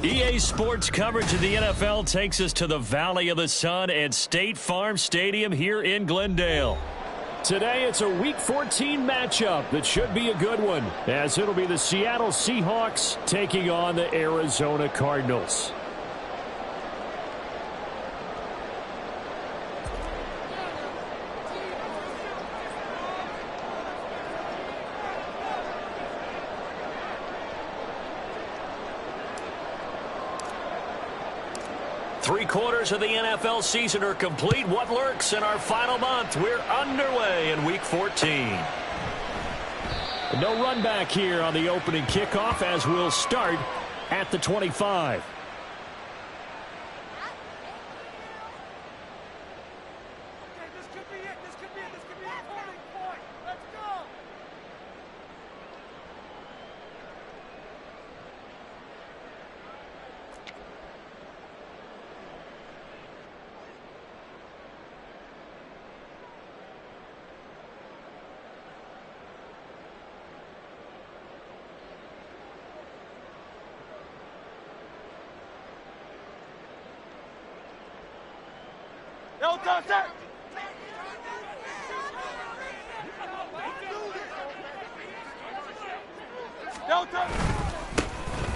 EA Sports coverage of the NFL takes us to the Valley of the Sun at State Farm Stadium here in Glendale. Today, it's a Week 14 matchup that should be a good one, as it'll be the Seattle Seahawks taking on the Arizona Cardinals. Three-quarters of the NFL season are complete. What lurks in our final month? We're underway in Week 14. No run back here on the opening kickoff, as we'll start at the 25.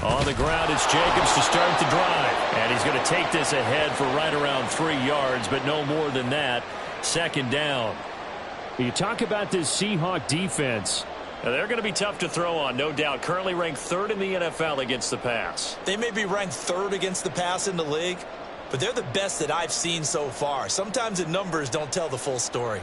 On the ground, it's Jacobs to start the drive. And he's going to take this ahead for right around 3 yards, but no more than that. Second down. You talk about this Seahawk defense. Now, they're going to be tough to throw on, no doubt. Currently ranked 3rd in the NFL against the pass. They may be ranked 3rd against the pass in the league, but they're the best that I've seen so far. Sometimes the numbers don't tell the full story.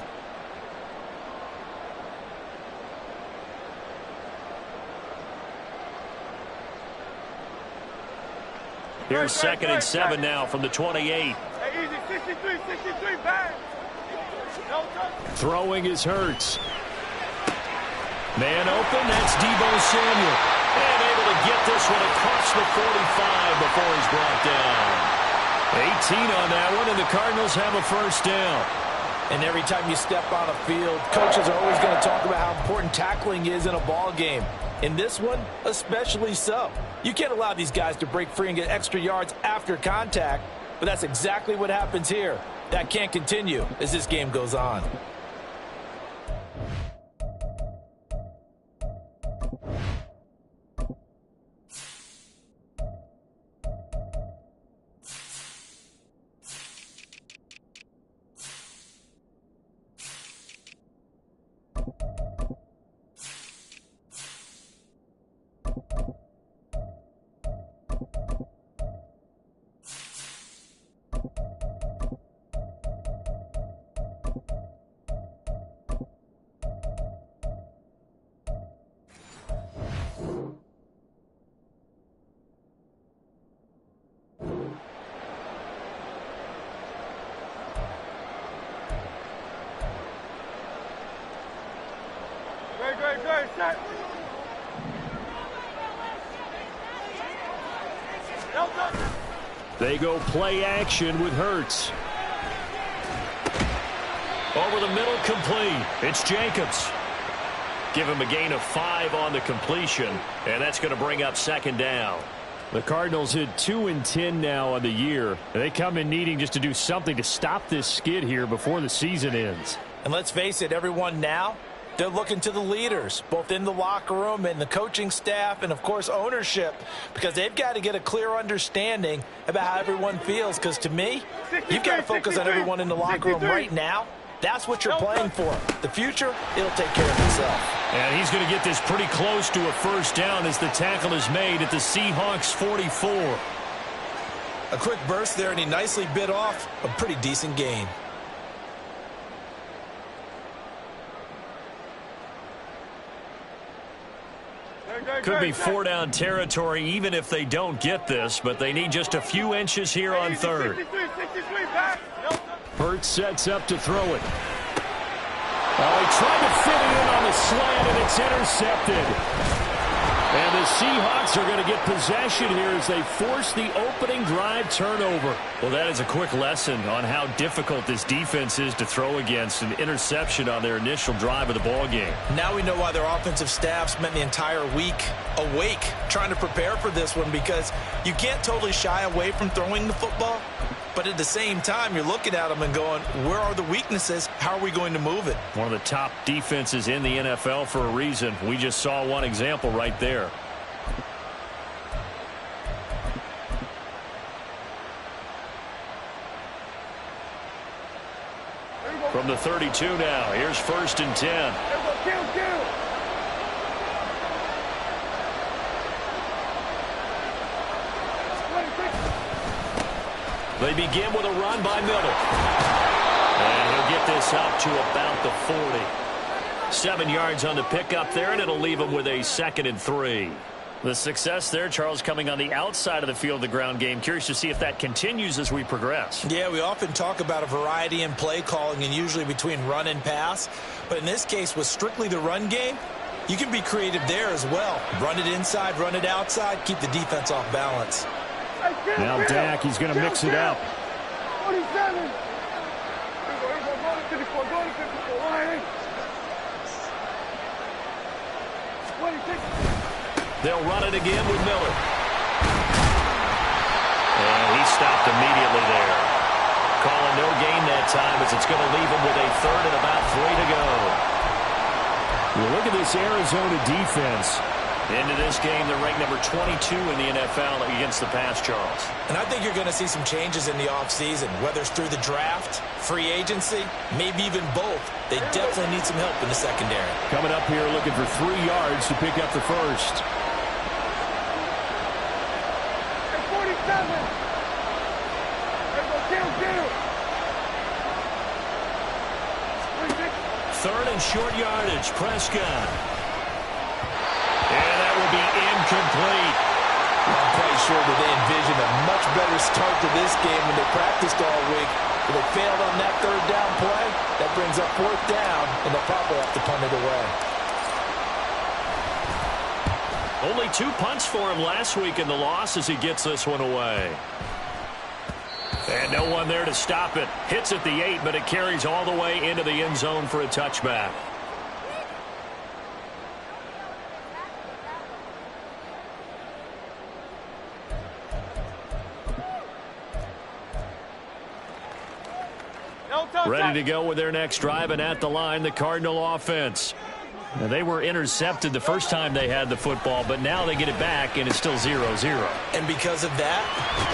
Here's 2nd and 7 now from the 28. Hey, easy, 63, back. Throwing is Hurts. Man open, that's Deebo Samuel. And able to get this one across the 45 before he's brought down. 18 on that one, and the Cardinals have a first down. And every time you step on a field, coaches are always going to talk about how important tackling is in a ball game. In this one, especially so. You can't allow these guys to break free and get extra yards after contact, but that's exactly what happens here. That can't continue as this game goes on. Great, set. They go play action with Hurts. Over the middle, complete. It's Jacobs. Give him a gain of 5 on the completion, and that's going to bring up 2nd down. The Cardinals hit 2-10 now on the year. They come in needing just to do something to stop this skid here before the season ends. And let's face it, everyone now, they're looking to the leaders, both in the locker room and the coaching staff and, of course, ownership, because they've got to get a clear understanding about how everyone feels. Because to me, you've got to focus on everyone in the locker room right now. That's what you're playing for. The future, it'll take care of itself. And he's going to get this pretty close to a first down as the tackle is made at the Seahawks 44. A quick burst there, and he nicely bit off a pretty decent gain. Could be 4-down territory even if they don't get this, but they need just a few inches here on 3rd. Hurts sets up to throw it. Oh, he tried to fit it in on the slant, and it's intercepted. And the Seahawks are going to get possession here as they force the opening drive turnover. Well, that is a quick lesson on how difficult this defense is to throw against. An interception on their initial drive of the ball game. Now we know why their offensive staff spent the entire week awake trying to prepare for this one, because you can't totally shy away from throwing the football. But at the same time, you're looking at them and going, where are the weaknesses? How are we going to move it? One of the top defenses in the NFL for a reason. We just saw one example right there. From the 32 now, here's 1st and 10. Kill. They begin with a run by Miller. And he'll get this up to about the 40. 7 yards on the pickup there, and it'll leave him with a 2nd and 3. The success there, Charles, coming on the outside of the field, the ground game. Curious to see if that continues as we progress. Yeah, we often talk about a variety in play calling and usually between run and pass. But in this case, with strictly the run game, you can be creative there as well. Run it inside, run it outside, keep the defense off balance. Now Dak, he's going to mix it up. 47. They'll run it again with Miller. And he stopped immediately there. Calling no gain that time as it's going to leave him with a 3rd and about 3 to go. Well, look at this Arizona defense. Into this game, they're ranked number 22 in the NFL against the pass, Charles. And I think you're going to see some changes in the offseason, whether it's through the draft, free agency, maybe even both. They definitely need some help in the secondary. Coming up here looking for 3 yards to pick up the first. 47. Kill. 3rd and short yardage, Prescott. And that will be incomplete. I'm quite sure that they envisioned a much better start to this game when they practiced all week. If they failed on that 3rd down play, that brings up 4th down, and they'll probably have to punt it away. Only 2 punts for him last week in the loss as he gets this one away. And no one there to stop it. Hits at the 8, but it carries all the way into the end zone for a touchback. Ready to go with their next drive, and at the line, the Cardinal offense. Now, they were intercepted the first time they had the football, but now they get it back, and it's still 0-0. And because of that,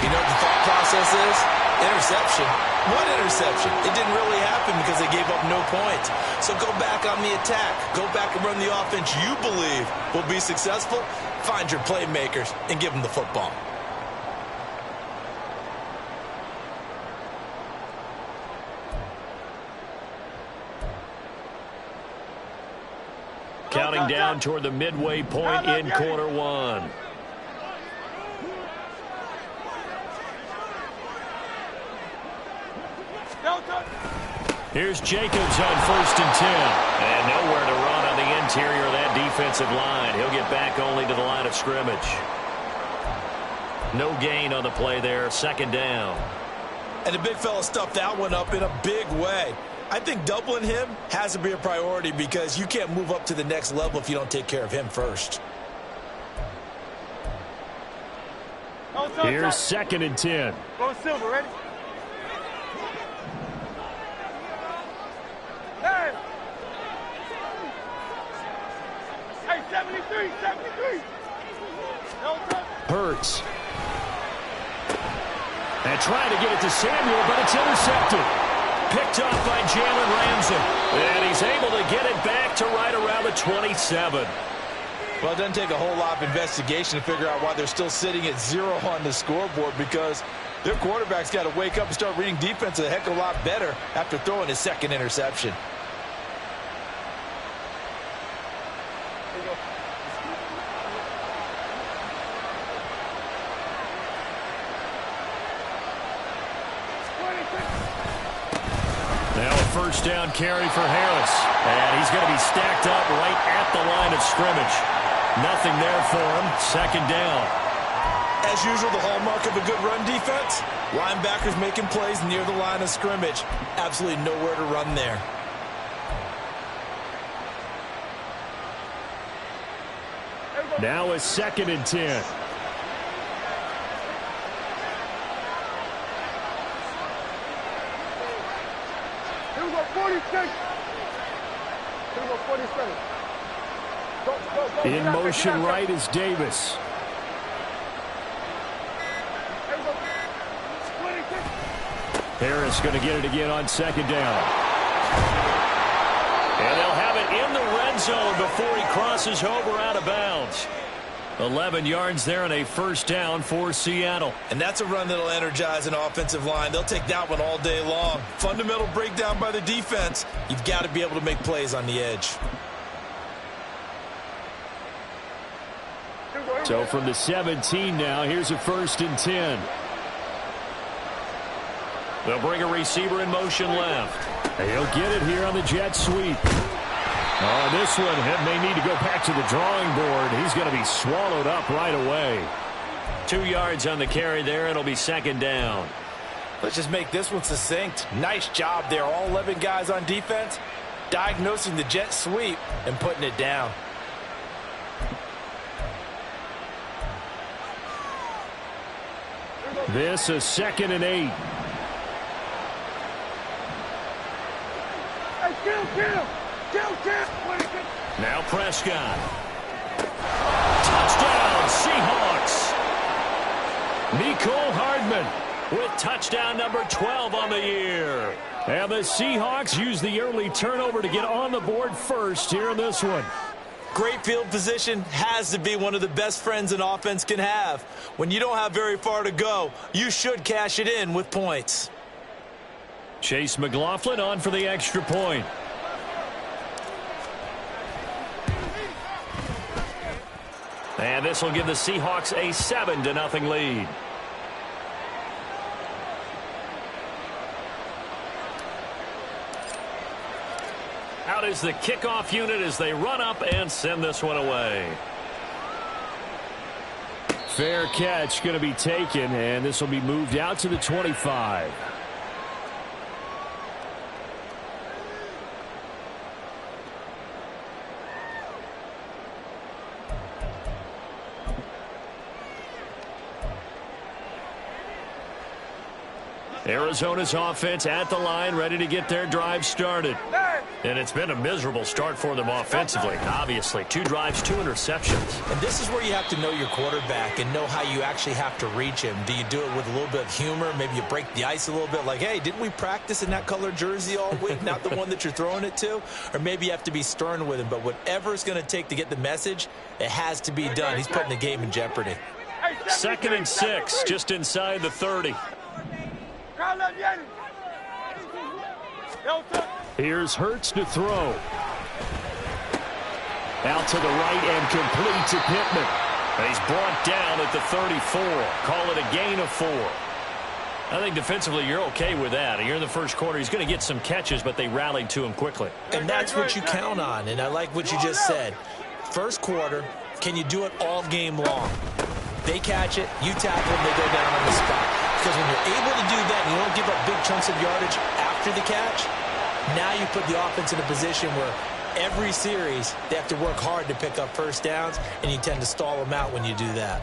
you know what the thought process is? Interception. What interception? It didn't really happen because they gave up no points. So go back on the attack. Go back and run the offense you believe will be successful. Find your playmakers and give them the football. Counting down toward the midway point in quarter 1. Here's Jacobs on 1st and 10. And nowhere to run on the interior of that defensive line. He'll get back only to the line of scrimmage. No gain on the play there. 2nd down. And the big fella stuffed that one up in a big way. I think doubling him has to be a priority because you can't move up to the next level if you don't take care of him first. Here's 2nd and 10. Go Silver, ready? Hey, 73. Hurts. And trying to get it to Samuel, but it's intercepted. Picked off by Jalen Ramsey. And he's able to get it back to right around the 27. Well, it doesn't take a whole lot of investigation to figure out why they're still sitting at 0 on the scoreboard, because their quarterback's got to wake up and start reading defense a heck of a lot better after throwing his 2nd interception. Now a 1st down carry for Harris. And he's going to be stacked up right at the line of scrimmage. Nothing there for him. Second down. As usual, the hallmark of a good run defense, linebackers making plays near the line of scrimmage. Absolutely nowhere to run there. Now a 2nd and 10. Here we go, 46. Here we go, 47. Go, In motion right is Davis. Here we go, 26. Harris going to get it again on 2nd down. And they'll have it in the red zone before he crosses over out of bounds. 11 yards there and a 1st down for Seattle. And that's a run that'll energize an offensive line. They'll take that one all day long. Fundamental breakdown by the defense. You've got to be able to make plays on the edge. So from the 17 now, here's a 1st and 10. They'll bring a receiver in motion left. He'll get it here on the jet sweep. Oh, this one may need to go back to the drawing board. He's going to be swallowed up right away. 2 yards on the carry there. It'll be 2nd down. Let's just make this one succinct. Nice job there. All 11 guys on defense diagnosing the jet sweep and putting it down. This is 2nd and 8. Hey, kill. Now Prescott. Touchdown, Seahawks. Mecole Hardman With touchdown number 12 on the year. And the Seahawks use the early turnover to get on the board first here in this one. Great field position has to be one of the best friends an offense can have. When you don't have very far to go, you should cash it in with points. Chase McLaughlin on for the extra point. And this will give the Seahawks a 7-0 lead. Out is the kickoff unit as they run up and send this one away. Fair catch going to be taken, and this will be moved out to the 25. Arizona's offense at the line, ready to get their drive started. And it's been a miserable start for them offensively. Obviously, 2 drives, 2 interceptions. And this is where you have to know your quarterback and know how you actually have to reach him. Do you do it with a little bit of humor? Maybe you break the ice a little bit like, hey, didn't we practice in that color jersey all week? Not the one that you're throwing it to? Or maybe you have to be stern with him. But whatever it's going to take to get the message, it has to be done. He's putting the game in jeopardy. 2nd and 6, just inside the 30. Here's Hurts to throw. Out to the right and complete to Pittman. And he's brought down at the 34. Call it a gain of 4. I think defensively you're okay with that. Here in the first quarter, he's going to get some catches, but they rallied to him quickly. And that's what you count on. And I like what you just said. First quarter, can you do it all game long? They catch it, you tackle them, they go down on the spot. Because when you're able to do that and you don't give up big chunks of yardage after the catch, now you put the offense in a position where every series they have to work hard to pick up first downs, and you tend to stall them out when you do that.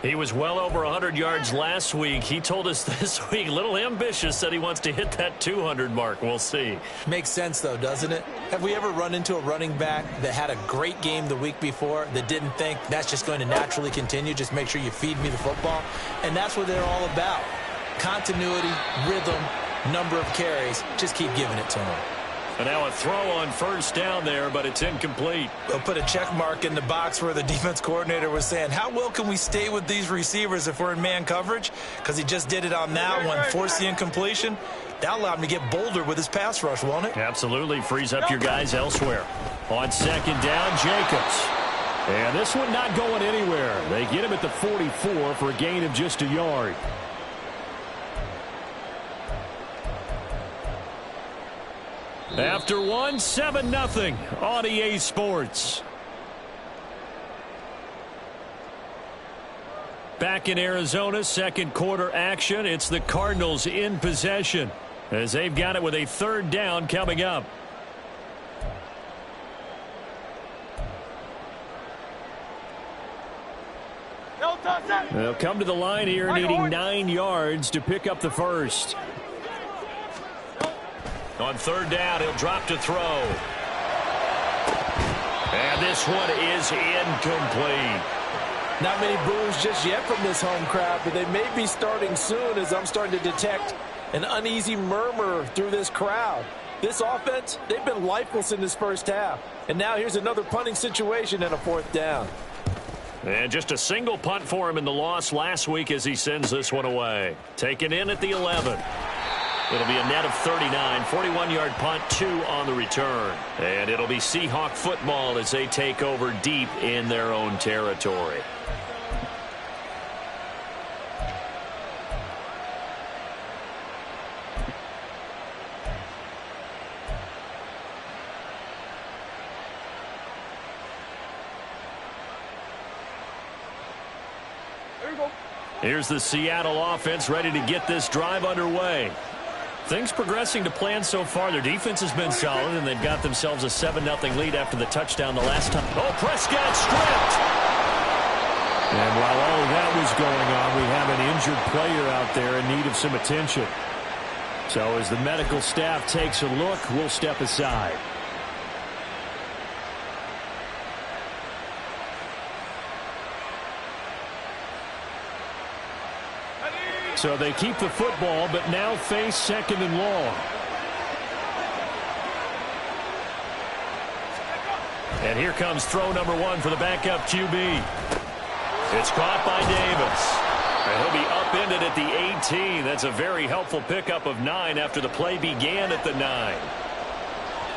He was well over 100 yards last week. He told us this week, a little ambitious, said he wants to hit that 200 mark. We'll see. Makes sense, though, doesn't it? Have we ever run into a running back that had a great game the week before that didn't think that's just going to naturally continue? Just make sure you feed me the football. And that's what they're all about. Continuity, rhythm, number of carries. Just keep giving it to them. And now a throw on first down there, but it's incomplete. They'll put a check mark in the box where the defense coordinator was saying, how well can we stay with these receivers if we're in man coverage? Because he just did it on that one, forced the incompletion. That'll allow him to get bolder with his pass rush, won't it? Absolutely. Frees up your guys elsewhere. On second down, Jacobs. And this one not going anywhere. They get him at the 44 for a gain of just a yard. After one, 7-0 on EA Sports. Back in Arizona, second quarter action. It's the Cardinals in possession as they've got it with a third down coming up. They'll come to the line here needing 9 yards to pick up the first. On third down, he'll drop to throw. And this one is incomplete. Not many boos just yet from this home crowd, but they may be starting soon as I'm starting to detect an uneasy murmur through this crowd. This offense, they've been lifeless in this first half. And now here's another punting situation and a fourth down. And just a single punt for him in the loss last week as he sends this one away. Taken in at the 11. It'll be a net of 39, 41-yard punt, 2 on the return. And it'll be Seahawk football as they take over deep in their own territory. Here's the Seattle offense ready to get this drive underway. Things progressing to plan so far. Their defense has been solid, and they've got themselves a 7-0 lead after the touchdown the last time. Oh, Prescott stripped. And while all of that was going on, we have an injured player out there in need of some attention. So as the medical staff takes a look, we'll step aside. So they keep the football, but now face second and long. And here comes throw number 1 for the backup QB. It's caught by Davis. And he'll be upended at the 18. That's a very helpful pickup of 9 after the play began at the 9.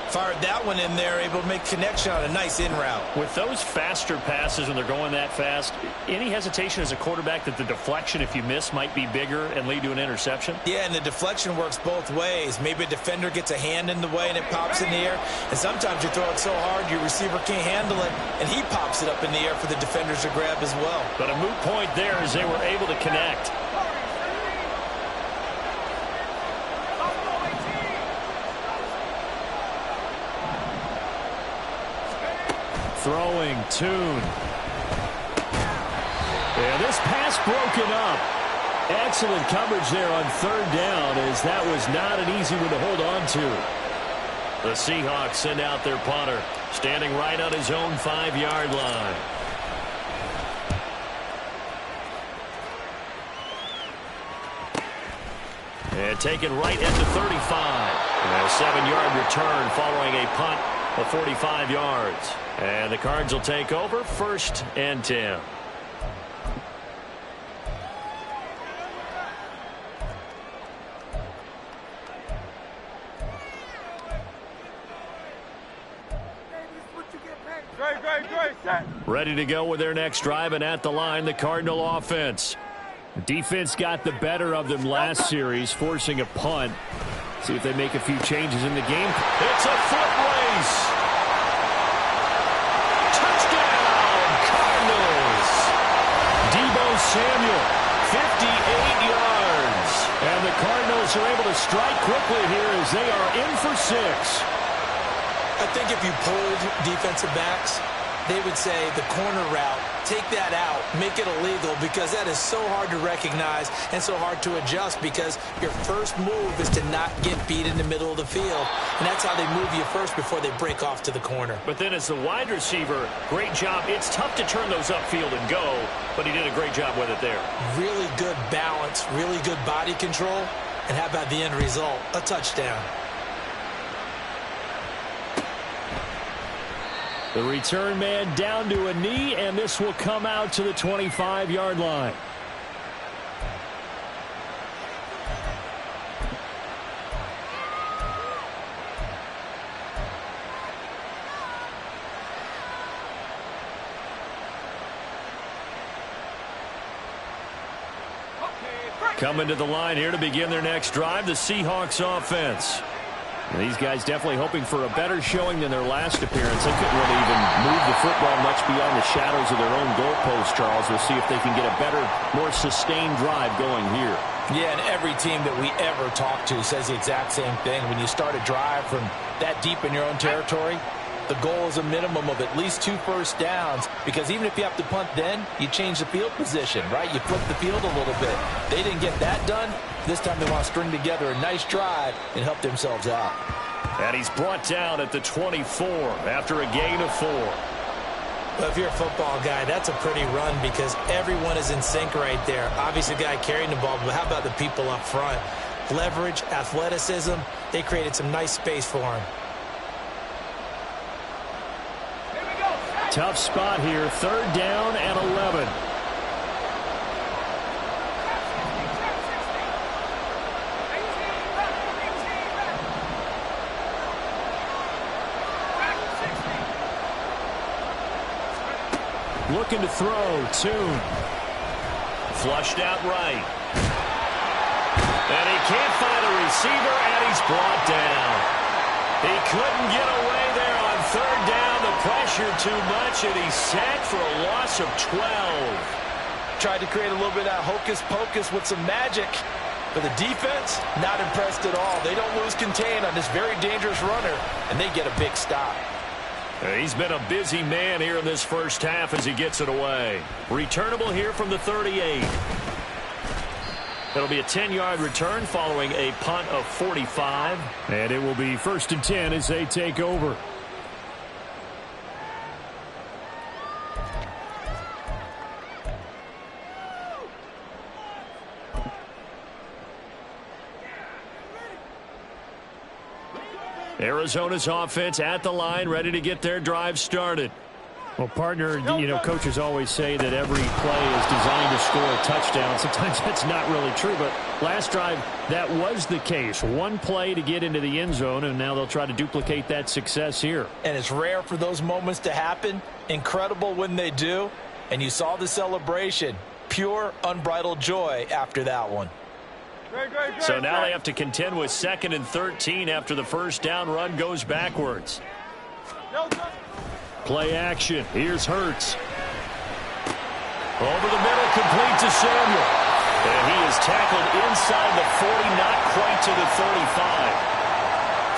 Fired that one in there, able to make connection on a nice in route. With those faster passes when they're going that fast, any hesitation as a quarterback that the deflection, if you miss, might be bigger and lead to an interception? Yeah, and the deflection works both ways. Maybe a defender gets a hand in the way and it pops in the air. And sometimes you throw it so hard your receiver can't handle it, and he pops it up in the air for the defenders to grab as well. But a moot point there as they were able to connect. Throwing, Tune. Yeah, this pass broken up. Excellent coverage there on third down, as that was not an easy one to hold on to. The Seahawks send out their punter, standing right on his own 5-yard line. And taken right at the 35. And a 7-yard return following a punt of 45 yards. And the Cards will take over 1st and 10. Ready to go with their next drive, and at the line, the Cardinal offense. The defense got the better of them last series, forcing a punt. See if they make a few changes in the game. It's a foot race. Touchdown, Cardinals. Deebo Samuel, 58 yards. And the Cardinals are able to strike quickly here as they are in for 6. I think if you polled defensive backs, they would say the corner route, take that out, make it illegal, because that is so hard to recognize and so hard to adjust, because your first move is to not get beat in the middle of the field. And that's how they move you first before they break off to the corner. But then as the wide receiver, great job. It's tough to turn those upfield and go, but he did a great job with it there. Really good balance, really good body control. And how about the end result? A touchdown. The return man down to a knee, and this will come out to the 25-yard line. Coming to the line here to begin their next drive, the Seahawks offense. These guys definitely hoping for a better showing than their last appearance. They couldn't really even move the football much beyond the shadows of their own goalpost, Charles. We'll see if they can get a better, more sustained drive going here. Yeah, and every team that we ever talk to says the exact same thing. When you start a drive from that deep in your own territory, the goal is a minimum of at least 2 first downs, because even if you have to punt then, you change the field position, right? You flip the field a little bit. They didn't get that done. This time they want to string together a nice drive and help themselves out. And he's brought down at the 24 after a gain of 4. Well, if you're a football guy, that's a pretty run because everyone is in sync right there. Obviously, the guy carrying the ball, but how about the people up front? Leverage, athleticism, they created some nice space for him. Tough spot here, 3rd down and 11. Looking to throw, Tune. Flushed out right. And he can't find a receiver, and he's brought down. He couldn't get away there on 3rd down. The pressure too much, and he's sacked for a loss of 12. Tried to create a little bit of that hocus-pocus with some magic. But the defense, not impressed at all. They don't lose contain on this very dangerous runner, and they get a big stop. He's been a busy man here in this first half as he gets it away. Returnable here from the 38. It'll be a 10-yard return following a punt of 45. And it will be 1st and 10 as they take over. Arizona's offense at the line, ready to get their drive started. Well, partner, you know, coaches always say that every play is designed to score a touchdown. Sometimes that's not really true, but last drive, that was the case. One play to get into the end zone, and now they'll try to duplicate that success here. And it's rare for those moments to happen. Incredible when they do. And you saw the celebration. Pure, unbridled joy after that one. So now they have to contend with 2nd and 13 after the first down run goes backwards. Play action. Here's Hurts. Over the middle, complete to Samuel. And he is tackled inside the 40, not quite to the 35.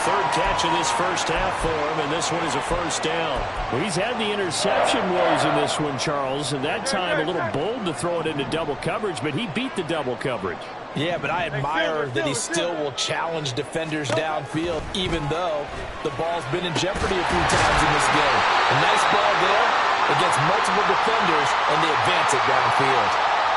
3rd catch of this first half for him, and this one is a first down. Well, he's had the interception woes in this one, Charles, and that time a little bold to throw it into double coverage, but he beat the double coverage. Yeah, but I admire that he still will challenge defenders downfield, even though the ball's been in jeopardy a few times in this game. A nice ball there against multiple defenders, and they advance it downfield.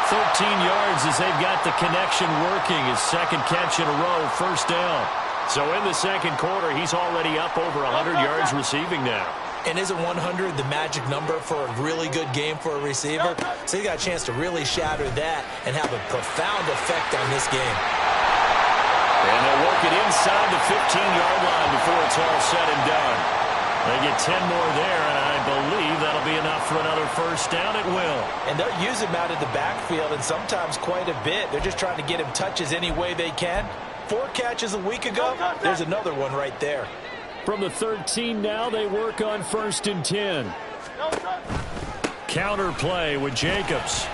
13 yards as they've got the connection working. His 2nd catch in a row, first down. So in the 2nd quarter, he's already up over 100 yards receiving now. And isn't 100 the magic number for a really good game for a receiver? So he got a chance to really shatter that and have a profound effect on this game. And they'll work it inside the 15-yard line before it's all said and done. They get 10 more there, and I believe that'll be enough for another first down. It will. And they'll use him out of the backfield, and sometimes quite a bit. They're just trying to get him touches any way they can. 4 catches a week ago, there's another one right there. From the 13 now, they work on 1st and 10. Counter play with Jacobs.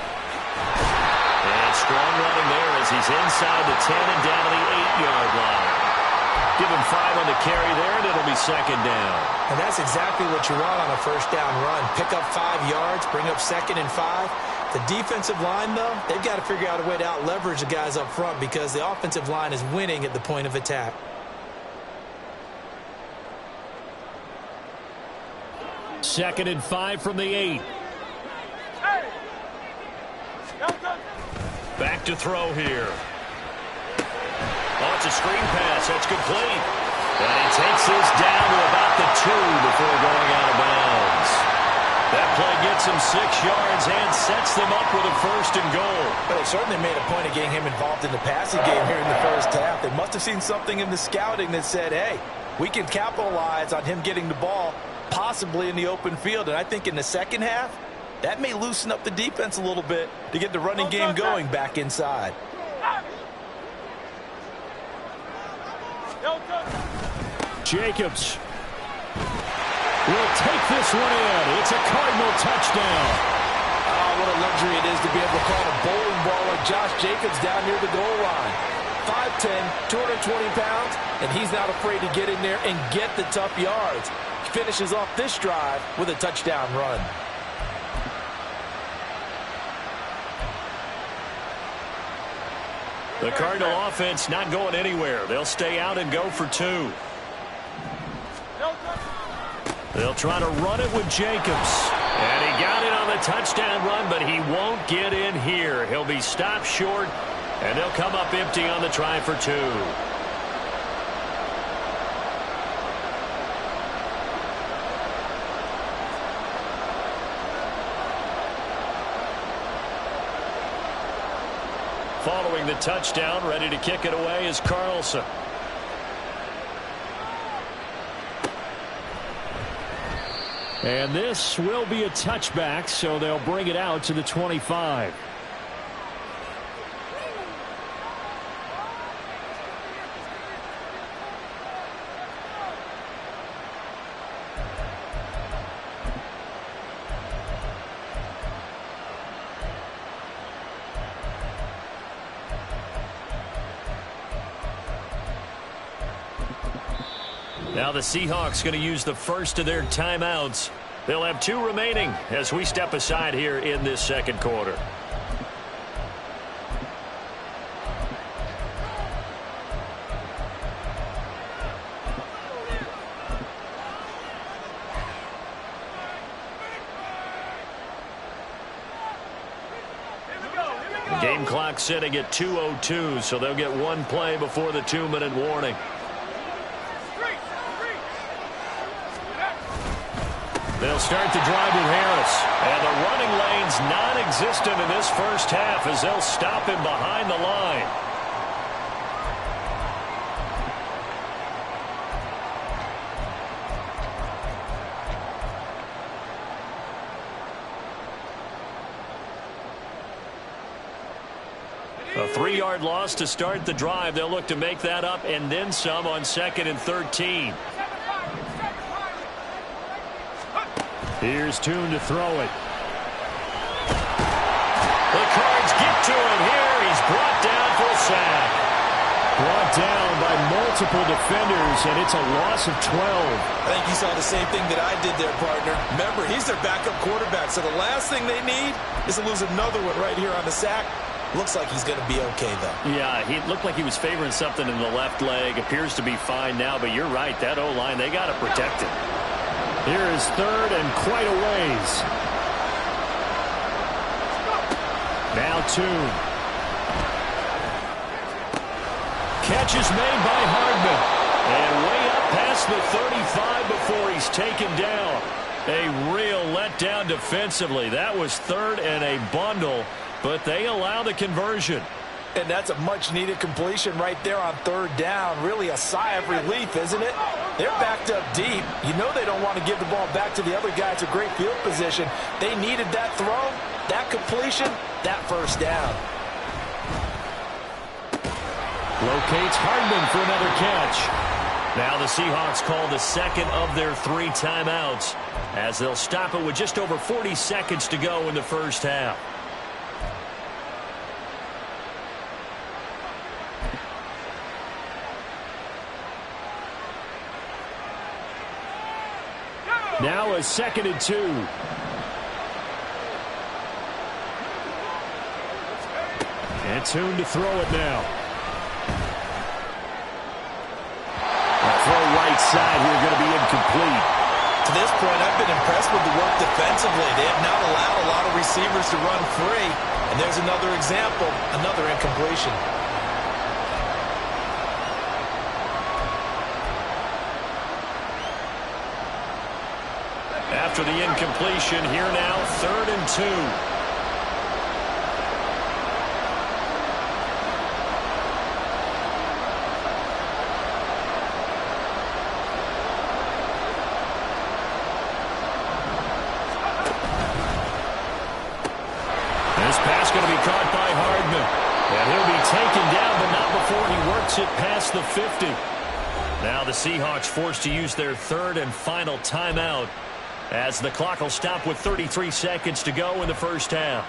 And strong running there as he's inside the 10 and down to the 8-yard line. Give him 5 on the carry there, and it'll be 2nd down. And that's exactly what you want on a first down run. Pick up 5 yards, bring up 2nd and 5. The defensive line, though, they've got to figure out a way to out-leverage the guys up front because the offensive line is winning at the point of attack. Second and 5 from the 8. Back to throw here. Oh, it's a screen pass. That's complete. And he takes this down to about the 2 before going out of bounds. That play gets him 6 yards and sets them up with a 1st and goal. But they certainly made a point of getting him involved in the passing game here in the first half. They must have seen something in the scouting that said, hey, we can capitalize on him getting the ball possibly in the open field. And I think in the second half, that may loosen up the defense a little bit to get the running game going back inside. Jacobs will take this one in. It's a Cardinal touchdown. Oh, what a luxury it is to be able to call a bowling ball like Josh Jacobs down near the goal line. 5'10", 220 pounds, and he's not afraid to get in there and get the tough yards. He finishes off this drive with a touchdown run. The Cardinal offense not going anywhere. They'll stay out and go for 2. They'll try to run it with Jacobs. And he got it on the touchdown run, but he won't get in here. He'll be stopped short, and they'll come up empty on the try for 2. Following the touchdown, ready to kick it away is Carlson. And this will be a touchback, so they'll bring it out to the 25. Now the Seahawks going to use the first of their timeouts. They'll have 2 remaining as we step aside here in this second quarter. The game clock sitting at 2:02, so they'll get 1 play before the 2-minute warning. They'll start the drive with Harris. And the running lane's non-existent in this first half as they'll stop him behind the line. A 3-yard loss to start the drive. They'll look to make that up and then some on 2nd and 13. Here's Tune to throw it. The Cards get to him here. He's brought down for a sack. Brought down by multiple defenders, and it's a loss of 12. I think you saw the same thing that I did there, partner. Remember, he's their backup quarterback, so the last thing they need is to lose another one right here on the sack. Looks like he's going to be okay, though. Yeah, he looked like he was favoring something in the left leg. Appears to be fine now, but you're right. That O-line, they got to protect him. Here is 3rd and quite a ways. Now Tune. Catch is made by Hardman. And way up past the 35 before he's taken down. A real letdown defensively. That was 3rd and a bundle, but they allow the conversion. And that's a much-needed completion right there on 3rd down. Really a sigh of relief, isn't it? They're backed up deep. You know they don't want to give the ball back to the other guy. It's a great field position. They needed that throw, that completion, that first down. Locates Hardman for another catch. Now the Seahawks call the 2nd of their 3 timeouts as they'll stop it with just over 40 seconds to go in the first half. Now a 2nd and 2. And Tune to throw it now. That throw right side here going to be incomplete. To this point, I've been impressed with the work defensively. They have not allowed a lot of receivers to run free. And there's another example, another incompletion. After the incompletion, here now, 3rd and 2. This pass going to be caught by Hardman. And he'll be taken down, but not before he works it past the 50. Now the Seahawks forced to use their third and final timeout as the clock will stop with 33 seconds to go in the first half.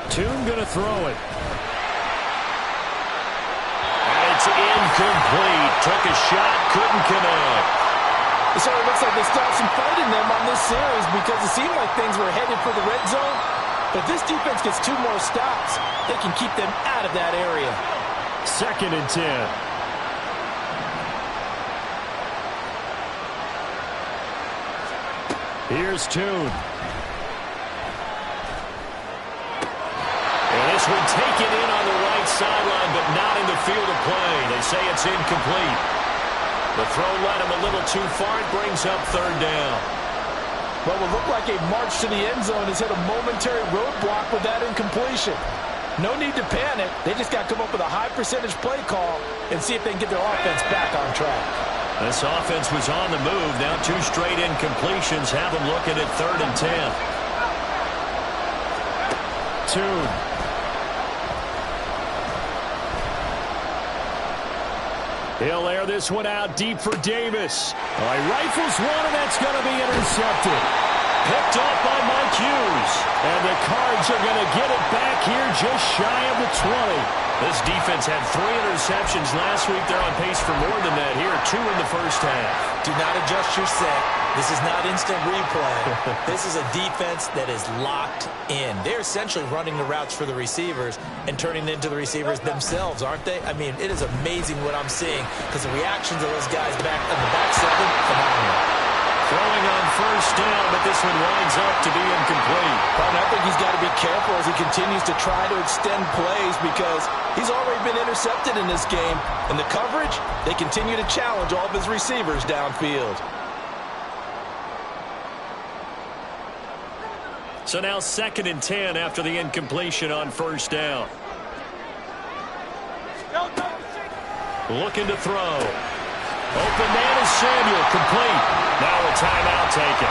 Toon going to throw it. It's incomplete. Took a shot, couldn't connect. So it looks like they still have some fight in them on this series because it seemed like things were headed for the red zone. But this defense gets 2 more stops. They can keep them out of that area. 2nd and 10. Here's Toon. And this one taken in on the right sideline, but not in the field of play. They say it's incomplete. The throw led him a little too far. It brings up 3rd down. What will look like a march to the end zone has hit a momentary roadblock with that incompletion. No need to panic. They just got to come up with a high percentage play call and see if they can get their offense back on track. This offense was on the move. Now 2 straight incompletions have them looking at 3rd and 10. Toon. He'll air this one out deep for Davis. All right, rifles one, and that's going to be intercepted. Picked up by Mike Hughes. And the Cards are going to get it back here just shy of the 20. This defense had 3 interceptions last week. They're on pace for more than that here. 2 in the first half. Do not adjust your set. This is not instant replay. This is a defense that is locked in. They're essentially running the routes for the receivers and turning it into the receivers themselves, aren't they? I mean, it is amazing what I'm seeing because the reactions of those guys back in the back 7, phenomenal. Throwing on 1st down, but this one winds up to be incomplete. Well, I think he's got to be careful as he continues to try to extend plays because he's already been intercepted in this game. And the coverage, they continue to challenge all of his receivers downfield. So now 2nd and 10 after the incompletion on 1st down. Looking to throw. Open man is Samuel, complete. Now a timeout taken.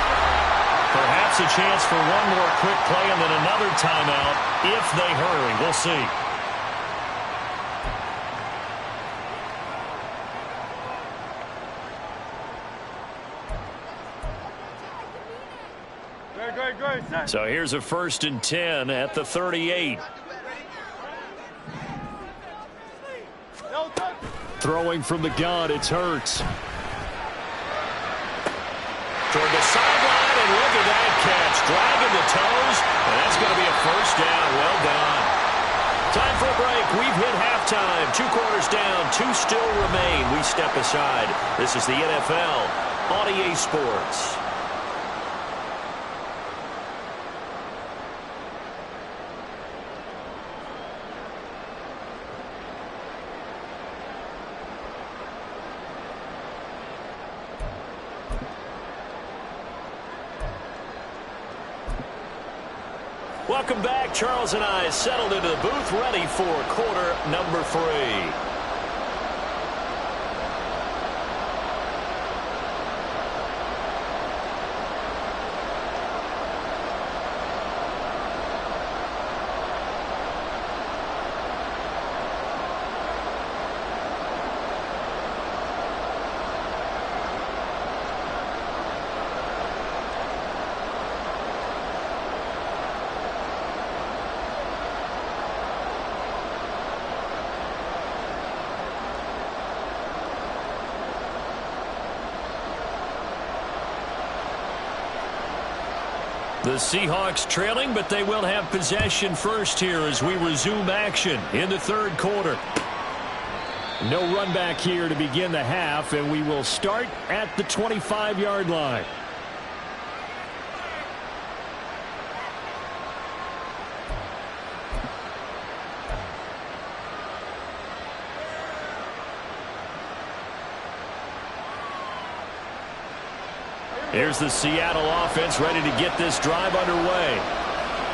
Perhaps a chance for one more quick play and then another timeout if they hurry. We'll see. So here's a 1st and 10 at the 38. Throwing from the gun, it's Hurts. Toward the sideline, and look at that catch. Dragging the toes, and that's going to be a 1st down. Well done. Time for a break. We've hit halftime. 2 quarters down, 2 still remain. We step aside. This is the NFL on EA Sports. Welcome back. Charles and I settled into the booth, ready for quarter number 3. The Seahawks trailing, but they will have possession first here as we resume action in the 3rd quarter. No run back here to begin the half, and we will start at the 25-yard line. Here's the Seattle offense ready to get this drive underway.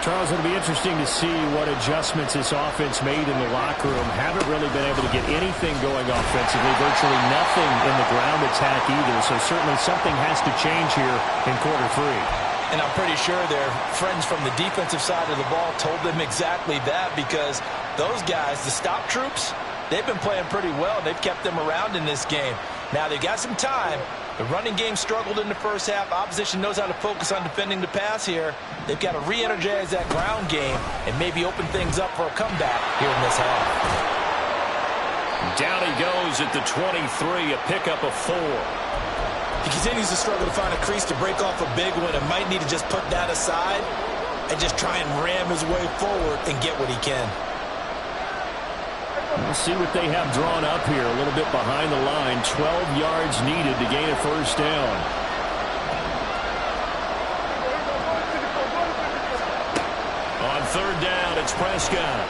Charles, it'll be interesting to see what adjustments this offense made in the locker room. Haven't really been able to get anything going offensively, virtually nothing in the ground attack either. So certainly something has to change here in quarter three. And I'm pretty sure their friends from the defensive side of the ball told them exactly that, because those guys, the stop troops, they've been playing pretty well. They've kept them around in this game. Now they've got some time. The running game struggled in the first half. Opposition knows how to focus on defending the pass here. They've got to re-energize that ground game and maybe open things up for a comeback here in this half. Down he goes at the 23, a pickup of 4. He continues to struggle to find a crease to break off a big one and might need to just put that aside and just try and ram his way forward and get what he can. We'll see what they have drawn up here. A little bit behind the line. 12 yards needed to gain a first down. On third down, it's Prescott.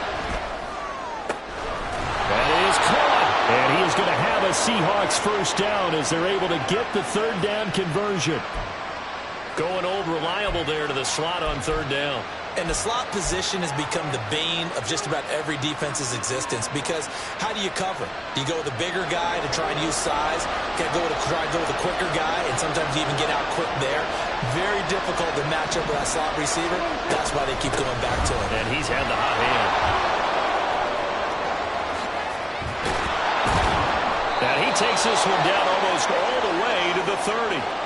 That is caught. And he is going to have a Seahawks first down as they're able to get the third down conversion. Going old reliable there to the slot on third down. And the slot position has become the bane of just about every defense's existence, because how do you cover? Do you go with a bigger guy to try and use size? Try to go with a quicker guy, and sometimes you even get out quick there. Very difficult to match up with that slot receiver. That's why they keep going back to him. And he's had the hot hand. And he takes this one down almost all the way to the 30.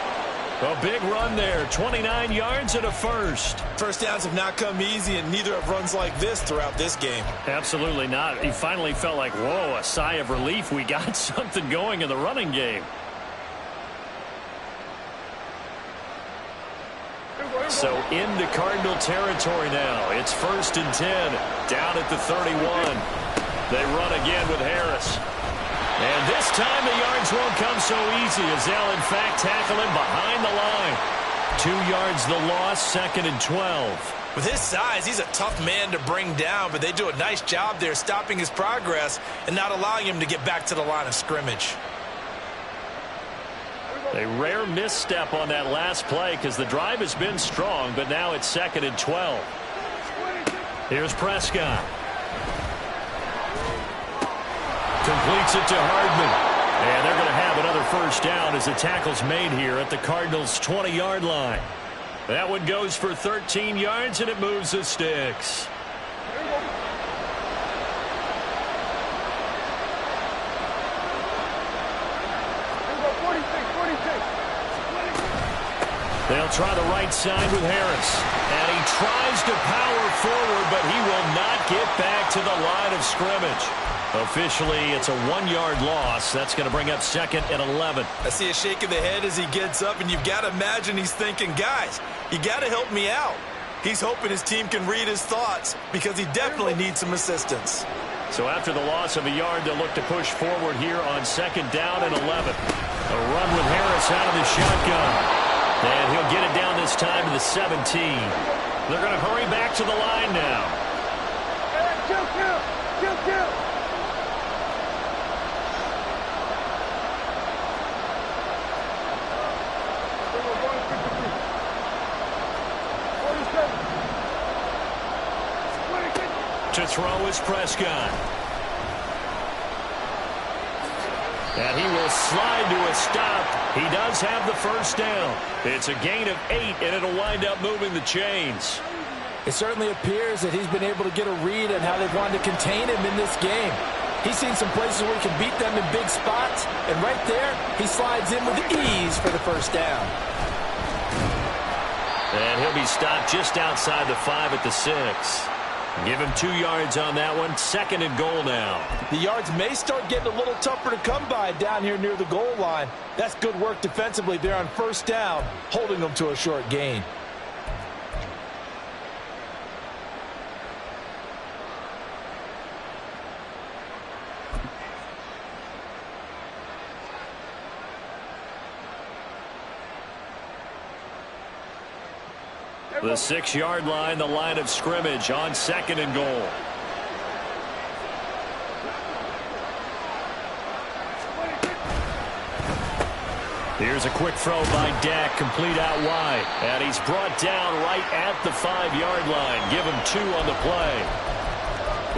A big run there, 29 yards and a first. First downs have not come easy, and neither have runs like this throughout this game. Absolutely not. He finally felt like, whoa, a sigh of relief. We got something going in the running game. So into Cardinal territory now. It's 1st and 10, down at the 31. They run again with Harris. And this time the yards won't come so easy, as they'll in fact tackle him behind the line. 2 yards the loss, 2nd and 12. With his size, he's a tough man to bring down, but they do a nice job there stopping his progress and not allowing him to get back to the line of scrimmage. A rare misstep on that last play, because the drive has been strong, but now it's 2nd and 12. Here's Prescott. Completes it to Hardman. And they're going to have another first down as the tackle's made here at the Cardinals' 20-yard line. That one goes for 13 yards, and it moves the sticks. They'll try the right side with Harris. And he tries to power forward, but he will not get back to the line of scrimmage. Officially, it's a 1-yard loss. That's going to bring up 2nd and 11. I see a shake of the head as he gets up, and you've got to imagine he's thinking, guys, you got to help me out. He's hoping his team can read his thoughts, because he definitely needs some assistance. So after the loss of a yard, they'll look to push forward here on 2nd down and 11. A run with Harris out of the shotgun. And he'll get it down this time to the 17. They're going to hurry back to the line now. Kill. To throw is Prescott. And he will slide to a stop. He does have the first down. It's a gain of 8, and it'll wind up moving the chains. It certainly appears that he's been able to get a read on how they've wanted to contain him in this game. He's seen some places where he can beat them in big spots, and right there, he slides in with ease for the first down. And he'll be stopped just outside the 5 at the 6. Give him 2 yards on that one. 2nd and goal now. The yards may start getting a little tougher to come by down here near the goal line. That's good work defensively there on first down, holding them to a short gain. The 6-yard line, the line of scrimmage on 2nd and goal. Here's a quick throw by Dak, complete out wide. And he's brought down right at the 5-yard line. Give him 2 on the play.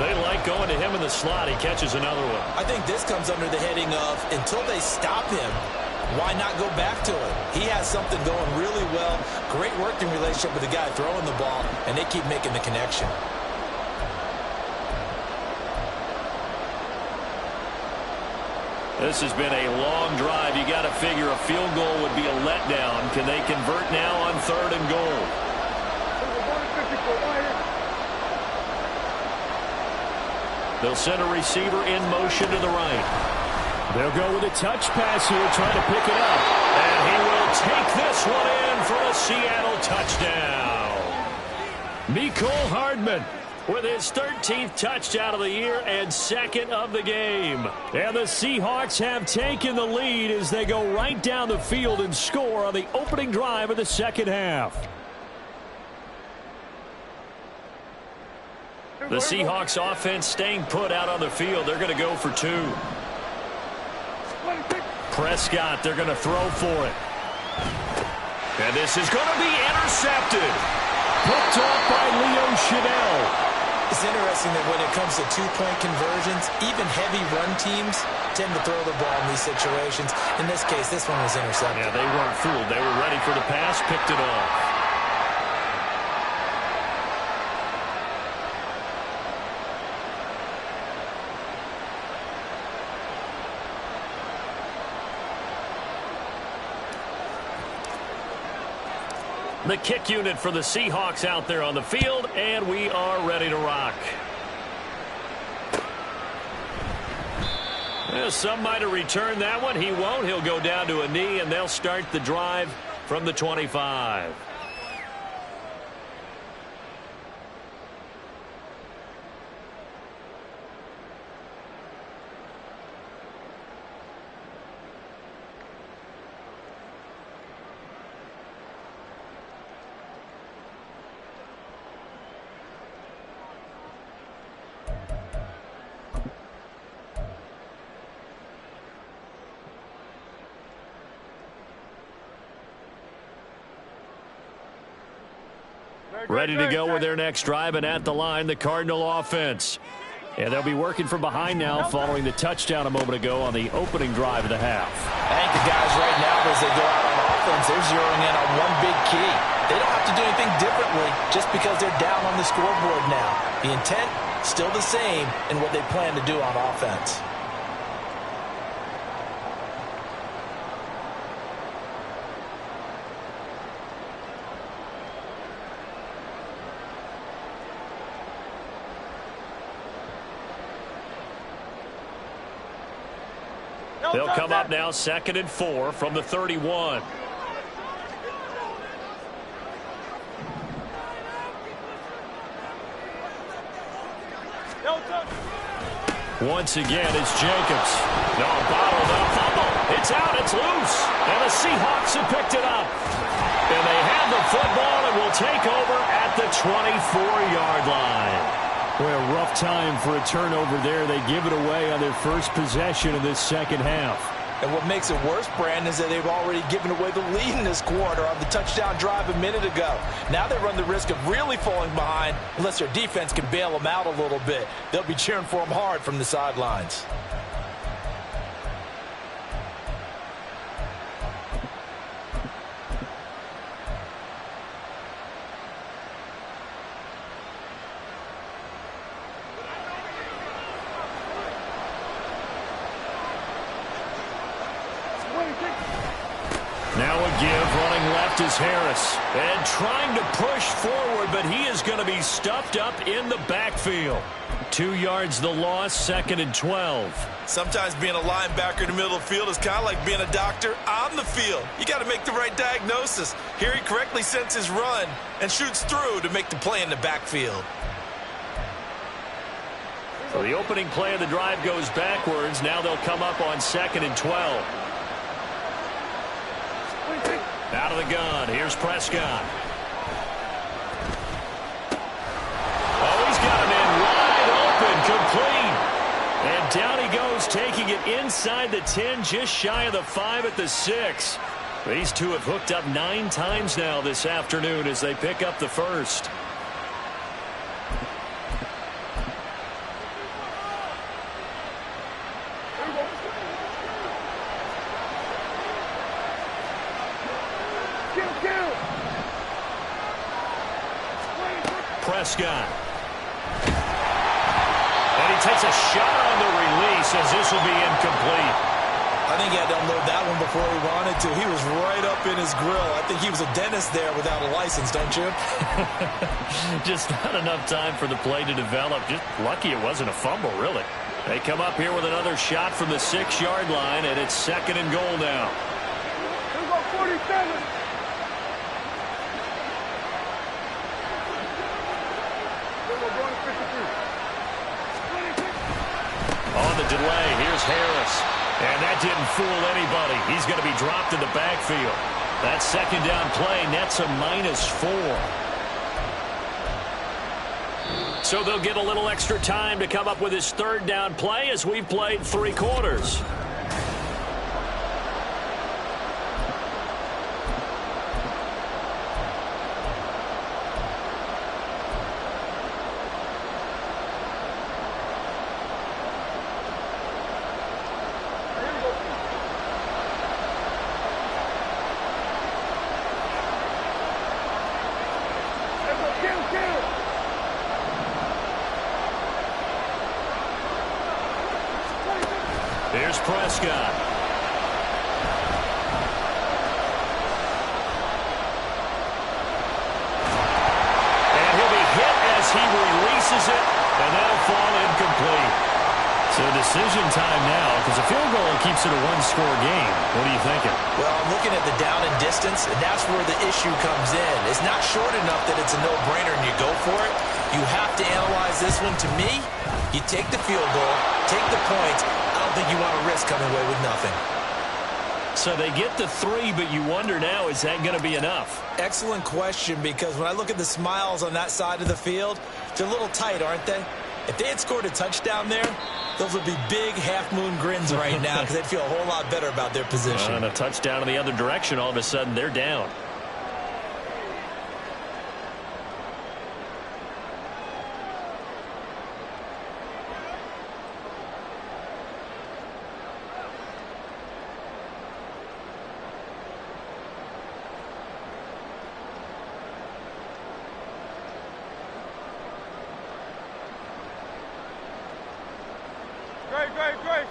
They like going to him in the slot. He catches another one. I think this comes under the heading of until they stop him, why not go back to it? He has something going really well. Great working relationship with the guy throwing the ball, and they keep making the connection. This has been a long drive. You got to figure a field goal would be a letdown. Can they convert now on 3rd and goal? They'll send a receiver in motion to the right. They'll go with a touch pass here, trying to pick it up. And he will take this one in for a Seattle touchdown. Mecole Hardman with his 13th touchdown of the year and 2nd of the game. And the Seahawks have taken the lead as they go right down the field and score on the opening drive of the second half. The Seahawks offense staying put out on the field. They're going to go for 2. Prescott, they're going to throw for it. And this is going to be intercepted. Picked off by Leo Chanel. It's interesting that when it comes to 2-point conversions, even heavy run teams tend to throw the ball in these situations. In this case, this one was intercepted. Yeah, they weren't fooled. They were ready for the pass, picked it off. The kick unit for the Seahawks out there on the field, and we are ready to rock. Well, some might have returned that one. He won't. He'll go down to a knee, and they'll start the drive from the 25. Ready to go with their next drive, and at the line, the Cardinal offense. And they'll be working from behind now following the touchdown a moment ago on the opening drive of the half. I think the guys right now, as they go out on offense, they're zeroing in on one big key. They don't have to do anything differently just because they're down on the scoreboard now. The intent, still the same in what they plan to do on offense. They'll come up now 2nd and 4 from the 31. Once again, it's Jacobs. No, bottled up. Fumble. It's out. It's loose. And the Seahawks have picked it up. And they have the football and will take over at the 24-yard line. Boy, a rough time for a turnover there. They give it away on their first possession of this second half. And what makes it worse, Brandon, is that they've already given away the lead in this quarter on the touchdown drive a minute ago. Now they run the risk of really falling behind unless their defense can bail them out a little bit. They'll be cheering for them hard from the sidelines. Now a give, running left is Harris. And trying to push forward, but he is going to be stuffed up in the backfield. 2 yards the loss, 2nd and 12. Sometimes being a linebacker in the middle of the field is kind of like being a doctor on the field. You got to make the right diagnosis. Here he correctly sends his run and shoots through to make the play in the backfield. So the opening play of the drive goes backwards. Now they'll come up on 2nd and 12. Out of the gun. Here's Prescott. Oh, he's got him in wide open, complete. And down he goes, taking it inside the 10, just shy of the 5 at the 6. These two have hooked up 9 times now this afternoon as they pick up the first. Prescott. And he takes a shot on the release as this will be incomplete. I think he had to unload that one before he wanted to. He was right up in his grill. I think he was a dentist there without a license, don't you? Just not enough time for the play to develop. Just lucky it wasn't a fumble, really. They come up here with another shot from the 6-yard line, and it's 2nd and goal now. Here we go, 47. On the delay, here's Harris. And that didn't fool anybody. He's going to be dropped in the backfield. That 2nd down play nets a -4. So they'll get a little extra time to come up with his 3rd down play as we've played 3 quarters. Here's Prescott. And he'll be hit as he releases it, and that'll fall incomplete. So decision time now, because a field goal keeps it a 1-score game. What are you thinking? Well, I'm looking at the down and distance, and that's where the issue comes in. It's not short enough that it's a no-brainer and you go for it. You have to analyze this one. To me, you take the field goal, take the points. I don't think you want to risk coming away with nothing. So they get the 3, but you wonder now, is that going to be enough? Excellent question, because when I look at the smiles on that side of the field, they're a little tight, aren't they? If they had scored a touchdown there, those would be big half-moon grins right now because they'd feel a whole lot better about their position. And a touchdown in the other direction, all of a sudden they're down.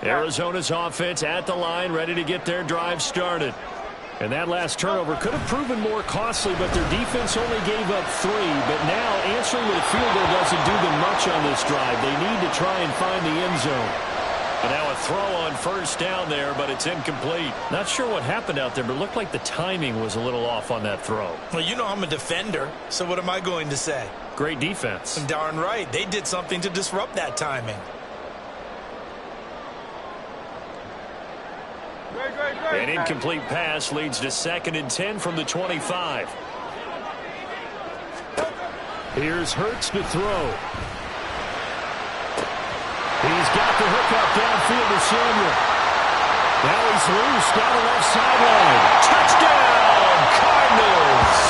Arizona's offense at the line, ready to get their drive started. And that last turnover could have proven more costly, but their defense only gave up 3. But now answering with a field goal doesn't do them much on this drive. They need to try and find the end zone. And now a throw on 1st down there, but it's incomplete. Not sure what happened out there, but it looked like the timing was a little off on that throw. Well, you know I'm a defender, so what am I going to say? Great defense. Darn right. They did something to disrupt that timing. An incomplete pass leads to 2nd and 10 from the 25. Here's Hurts to throw. He's got the hook up downfield to Samuel. Now he's loose down the left sideline. Touchdown, Cardinals!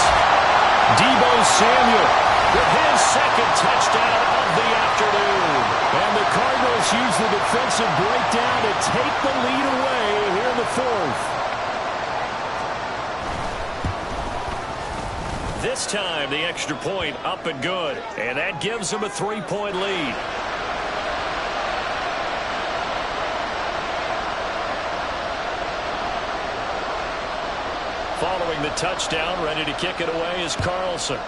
Deebo Samuel with his 2nd touchdown of the afternoon. And the Cardinals use the defensive breakdown to take the lead away here in the 4th. This time, the extra point up and good. And that gives them a 3-point lead. Following the touchdown, ready to kick it away is Carlson.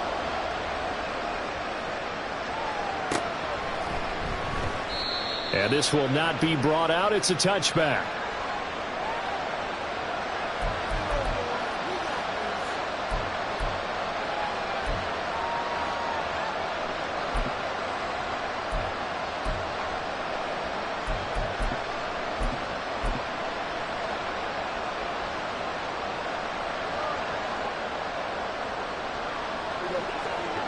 And this will not be brought out. It's a touchback.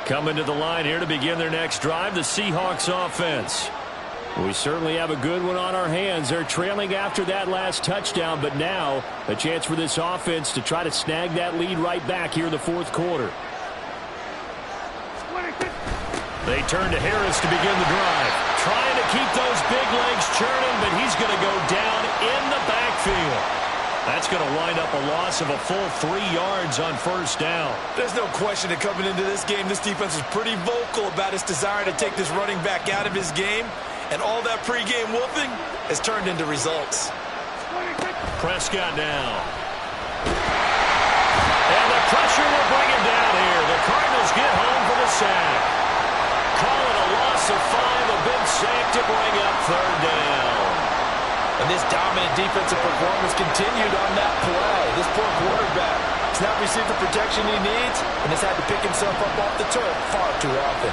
Coming to the line here to begin their next drive, the Seahawks offense. We certainly have a good one on our hands. They're trailing after that last touchdown, but now a chance for this offense to try to snag that lead right back here in the fourth quarter. They turn to Harris to begin the drive. Trying to keep those big legs churning, but he's going to go down in the backfield. That's going to wind up a loss of a full 3 yards on first down. There's no question that coming into this game, this defense is pretty vocal about its desire to take this running back out of his game. And all that pregame whooping has turned into results. Prescott now. And the pressure will bring him down here. The Cardinals get home for the sack. Call it a loss of 5, a big sack to bring up third down. And this dominant defensive performance continued on that play. This poor quarterback has not received the protection he needs and has had to pick himself up off the turf far too often.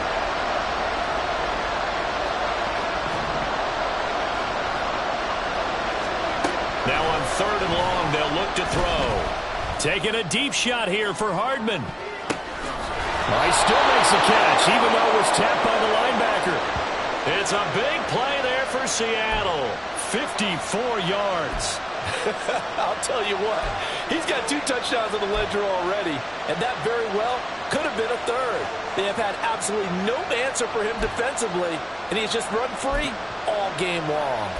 Now on third and long, they'll look to throw. Taking a deep shot here for Hardman. He still makes the catch, even though it was tapped by the linebacker. It's a big play there for Seattle. 54 yards. I'll tell you what, he's got 2 touchdowns on the ledger already, and that very well could have been a third. They have had absolutely no answer for him defensively, and he's just run free all game long.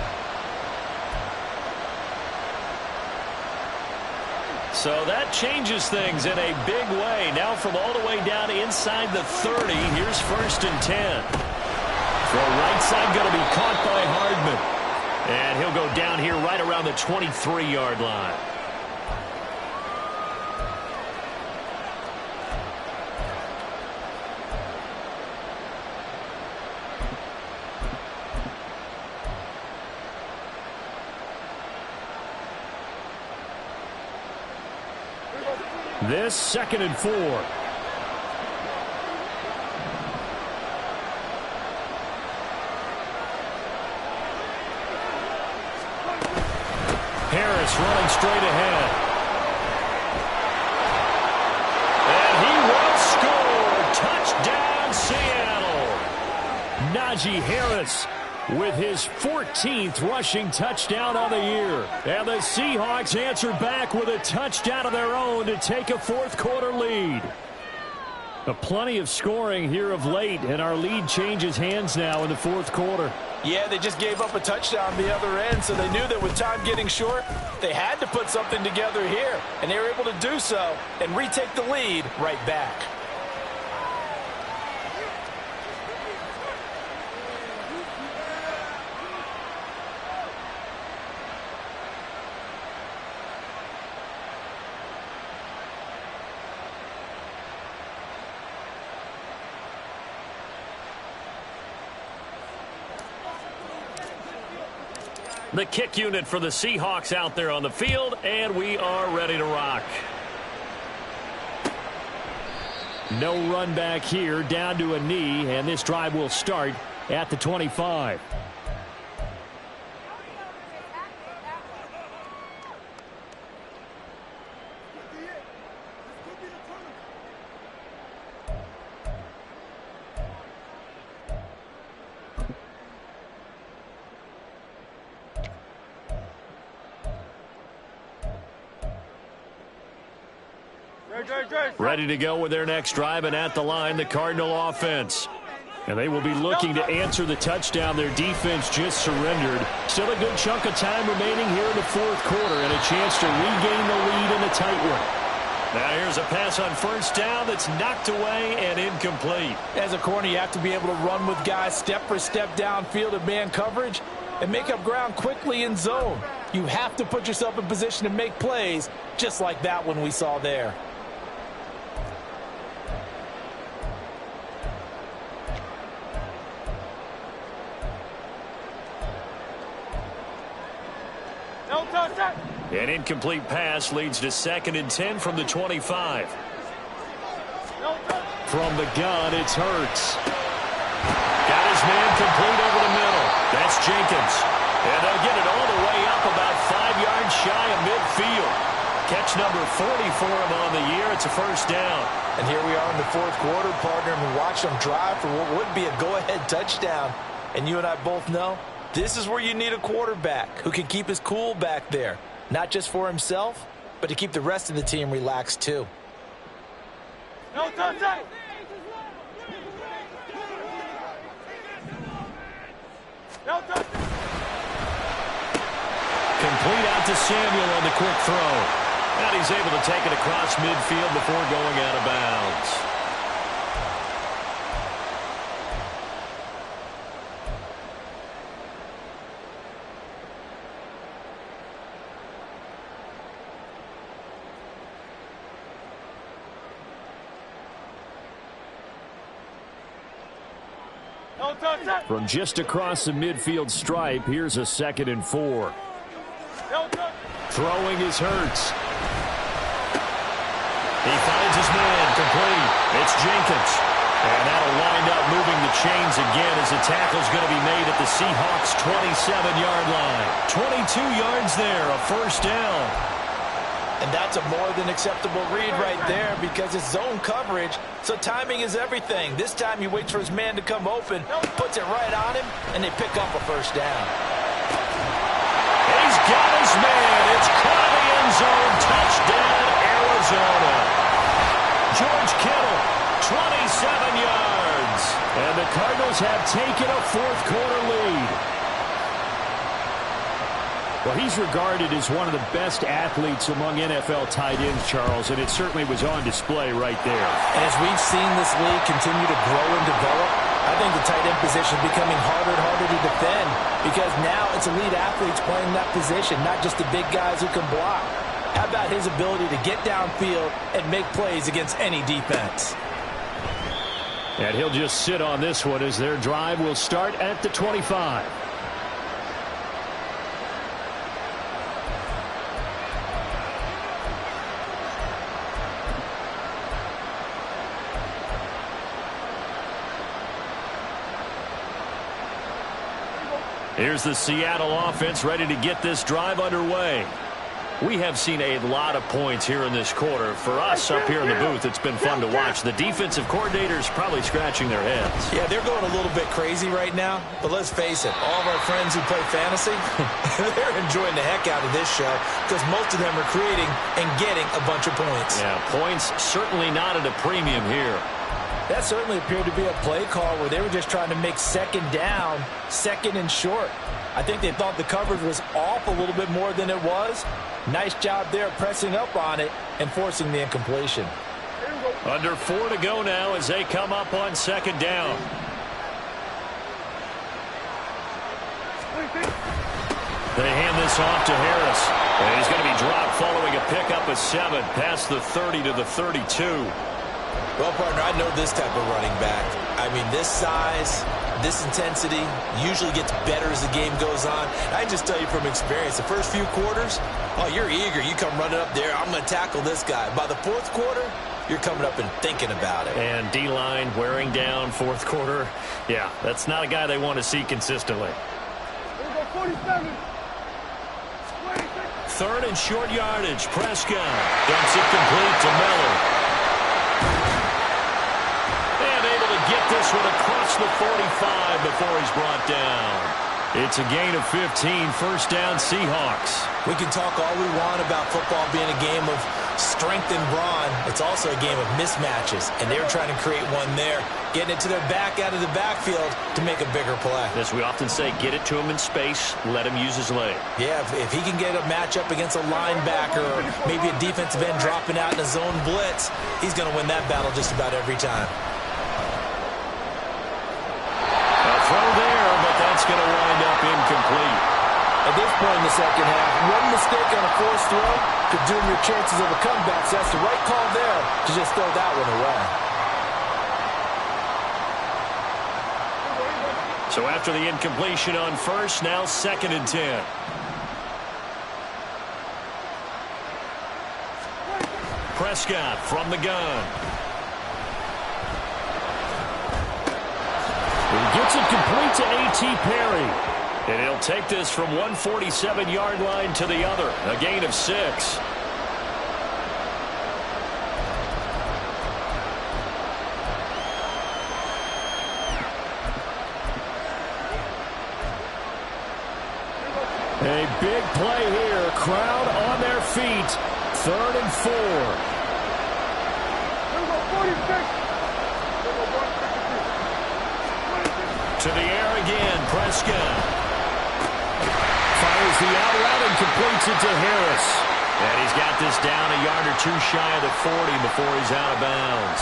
So that changes things in a big way. Now from all the way down inside the 30, here's first and 10. Throw right side going to be caught by Hardman. And he'll go down here right around the 23-yard line. This 2nd and 4. Harris running straight ahead. And he will score. Touchdown, Seattle. Najee Harris with his 14th rushing touchdown on the year. And the Seahawks answer back with a touchdown of their own to take a fourth quarter lead. Plenty of scoring here of late, and our lead changes hands now in the fourth quarter. Yeah, they just gave up a touchdown the other end, so they knew that with time getting short, they had to put something together here, and they were able to do so and retake the lead right back. The kick unit for the Seahawks out there on the field, and we are ready to rock. No run back here, down to a knee, and this drive will start at the 25. Ready to go with their next drive, and at the line, the Cardinal offense. And they will be looking to answer the touchdown their defense just surrendered. Still a good chunk of time remaining here in the fourth quarter, and a chance to regain the lead in a tight one. Now here's a pass on first down that's knocked away and incomplete. As a corner, you have to be able to run with guys step for step downfield in man coverage and make up ground quickly in zone. You have to put yourself in position to make plays, just like that one we saw there. An incomplete pass leads to 2nd and 10 from the 25. From the gun, it's Hurts. Got his man complete over the middle. That's Jenkins. And they'll get it all the way up about 5 yards shy of midfield. Catch number 40 for him on the year. It's a first down. And here we are in the fourth quarter, partner, and we watch them drive for what would be a go-ahead touchdown. And you and I both know this is where you need a quarterback who can keep his cool back there. Not just for himself, but to keep the rest of the team relaxed too. No touchdown. No touchdown. Complete out to Samuel on the quick throw. And he's able to take it across midfield before going out of bounds. No touchdown. From just across the midfield stripe, here's a 2nd and 4. No touchdown. Throwing is Hurts. He finds his man, complete. It's Jenkins. And that'll wind up moving the chains again as the tackle's going to be made at the Seahawks' 27-yard line. 22 yards there, a first down. And that's a more than acceptable read right there because it's zone coverage, so timing is everything. This time he waits for his man to come open, puts it right on him, and they pick up a first down. He's got his man. It's caught in the end zone. Touchdown, Arizona. George Kittle, 27 yards. And the Cardinals have taken a fourth-quarter lead. Well, he's regarded as one of the best athletes among NFL tight ends, Charles, and it certainly was on display right there. And as we've seen this league continue to grow and develop, I think the tight end position is becoming harder and harder to defend because now it's elite athletes playing that position, not just the big guys who can block. How about his ability to get downfield and make plays against any defense? And he'll just sit on this one as their drive will start at the 25. Here's the Seattle offense ready to get this drive underway. We have seen a lot of points here in this quarter. For us up here in the booth, it's been fun to watch. The defensive coordinators probably scratching their heads. Yeah, they're going a little bit crazy right now, but let's face it, all of our friends who play fantasy, they're enjoying the heck out of this show because most of them are creating and getting a bunch of points. Yeah, points certainly not at a premium here. That certainly appeared to be a play call where they were just trying to make second down, second and short. I think they thought the coverage was off a little bit more than it was. Nice job there pressing up on it and forcing the incompletion. Under 4 to go now as they come up on second down. They hand this off to Harris. And he's going to be dropped following a pickup of 7 past the 30 to the 32. Well, partner, I know this type of running back. I mean, this size, this intensity usually gets better as the game goes on. I can just tell you from experience, the first few quarters, oh, you're eager. You come running up there, I'm going to tackle this guy. By the fourth quarter, you're coming up and thinking about it. And D-line wearing down fourth quarter. Yeah, that's not a guy they want to see consistently. 47. 3rd and short yardage. Prescott dumps it complete to Miller. And able to get this one across the 45 before he's brought down. It's a gain of 15, first down Seahawks. We can talk all we want about football being a game of strength and brawn. It's also a game of mismatches, and they're trying to create one there, getting it to their back out of the backfield to make a bigger play. As we often say, get it to him in space, let him use his leg. Yeah, if he can get a matchup against a linebacker or maybe a defensive end dropping out in a zone blitz, he's going to win that battle just about every time. A throw there, but that's going to wind up incomplete. At this point in the second half, one mistake on a forced throw could doom your chances of a comeback. So that's the right call there to just throw that one away. So after the incompletion on first, now 2nd and 10. Prescott from the gun. He gets it complete to A.T. Perry. And he'll take this from 147-yard line to the other. A gain of 6. A big play here. Crowd on their feet. 3rd and 4. To the air again, Prescott. Fires the out route and completes it to Harris. And he's got this down a yard or two shy of the 40 before he's out of bounds.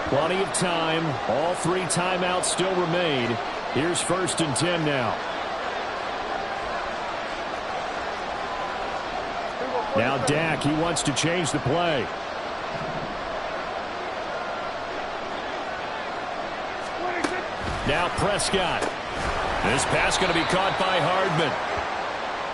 Plenty of time. All 3 timeouts still remain. Here's 1st and 10 now. Now Dak, he wants to change the play. Now Prescott. This pass going to be caught by Hardman.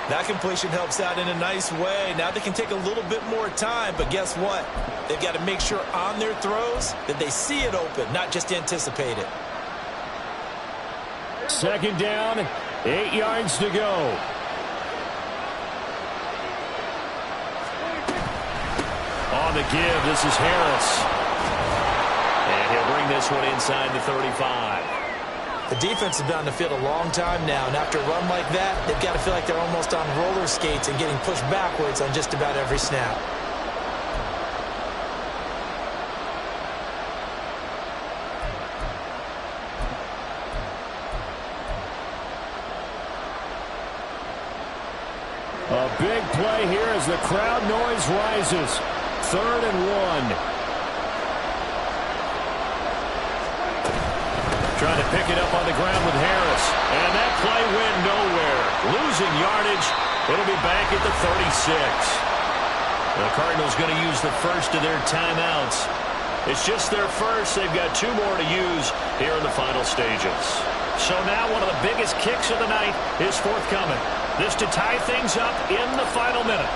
That completion helps out in a nice way. Now they can take a little bit more time, but guess what? They've got to make sure on their throws that they see it open, not just anticipate it. 2nd down, 8 yards to go. On the give, this is Harris. And he'll bring this one inside the 35. The defense has been on the field a long time now, and after a run like that, they've got to feel like they're almost on roller skates and getting pushed backwards on just about every snap. A big play here as the crowd noise rises. 3rd and 1. Trying to pick it up on the ground with Harris. And that play went nowhere. Losing yardage. It'll be back at the 36. The Cardinals going to use the first of their timeouts. It's just their first. They've got 2 more to use here in the final stages. So now one of the biggest kicks of the night is forthcoming. This to tie things up in the final minute.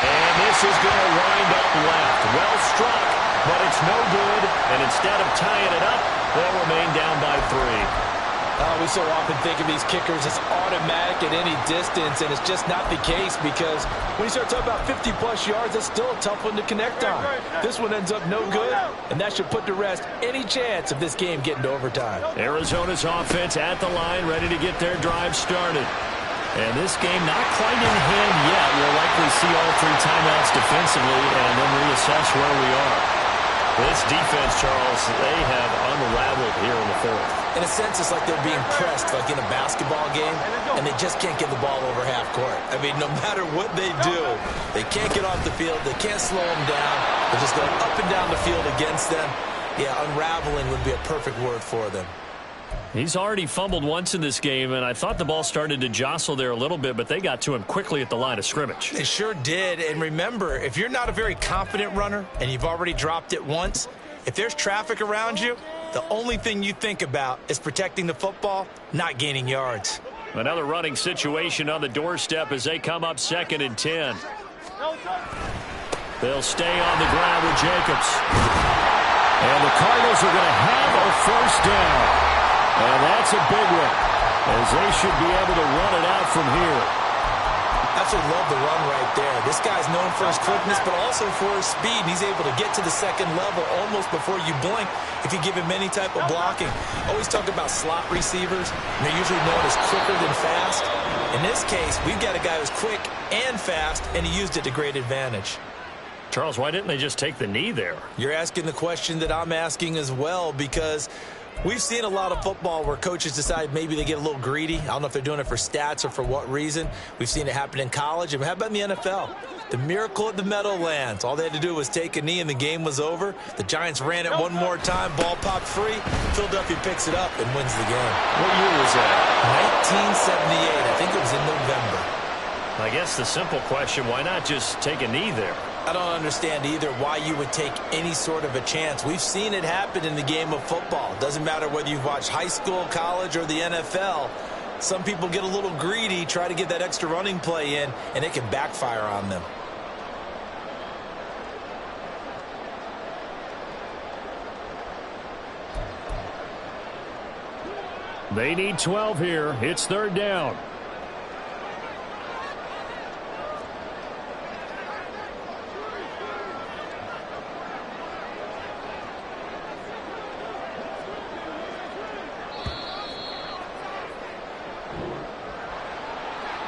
And this is going to wind up left. Well struck, but it's no good. And instead of tying it up, they'll remain down by 3. We so often think of these kickers as automatic at any distance, and it's just not the case because when you start talking about 50-plus yards, that's still a tough one to connect on. This one ends up no good, and that should put to rest any chance of this game getting to overtime. Arizona's offense at the line, ready to get their drive started. And this game not quite in hand yet. We'll likely see all 3 timeouts defensively and then reassess where we are. This defense, Charles, they have unraveled here in the 4th. In a sense, it's like they're being pressed like in a basketball game, and they just can't get the ball over half court. I mean, no matter what they do, they can't get off the field. They can't slow them down. They're just going up and down the field against them. Yeah, unraveling would be a perfect word for them. He's already fumbled once in this game, and I thought the ball started to jostle there a little bit, but they got to him quickly at the line of scrimmage. They sure did, and remember, if you're not a very confident runner and you've already dropped it once, if there's traffic around you, the only thing you think about is protecting the football, not gaining yards. Another running situation on the doorstep as they come up 2nd and 10. They'll stay on the ground with Jacobs. And the Cardinals are going to have a 1st down. And that's a big one, as they should be able to run it out from here. Absolutely love the run right there. This guy's known for his quickness, but also for his speed. And he's able to get to the 2nd level almost before you blink if you give him any type of blocking. Always talk about slot receivers. They're usually known as quicker than fast. In this case, we've got a guy who's quick and fast, and he used it to great advantage. Charles, why didn't they just take the knee there? You're asking the question that I'm asking as well, because we've seen a lot of football where coaches decide maybe they get a little greedy. I don't know if they're doing it for stats or for what reason. We've seen it happen in college. And how about in the NFL? The miracle at the Meadowlands. All they had to do was take a knee and the game was over. The Giants ran it one more time. Ball popped free. Philadelphia picks it up and wins the game. What year was that? 1978. I think it was in November. I guess the simple question, why not just take a knee there? I don't understand either why you would take any sort of a chance. We've seen it happen in the game of football. Doesn't matter whether you've watched high school, college, or the NFL. Some people get a little greedy, try to get that extra running play in, and it can backfire on them. They need 12 here. It's 3rd down.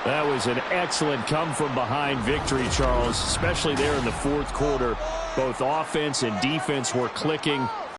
That was an excellent come-from-behind victory, Charles, especially there in the fourth quarter. Both offense and defense were clicking.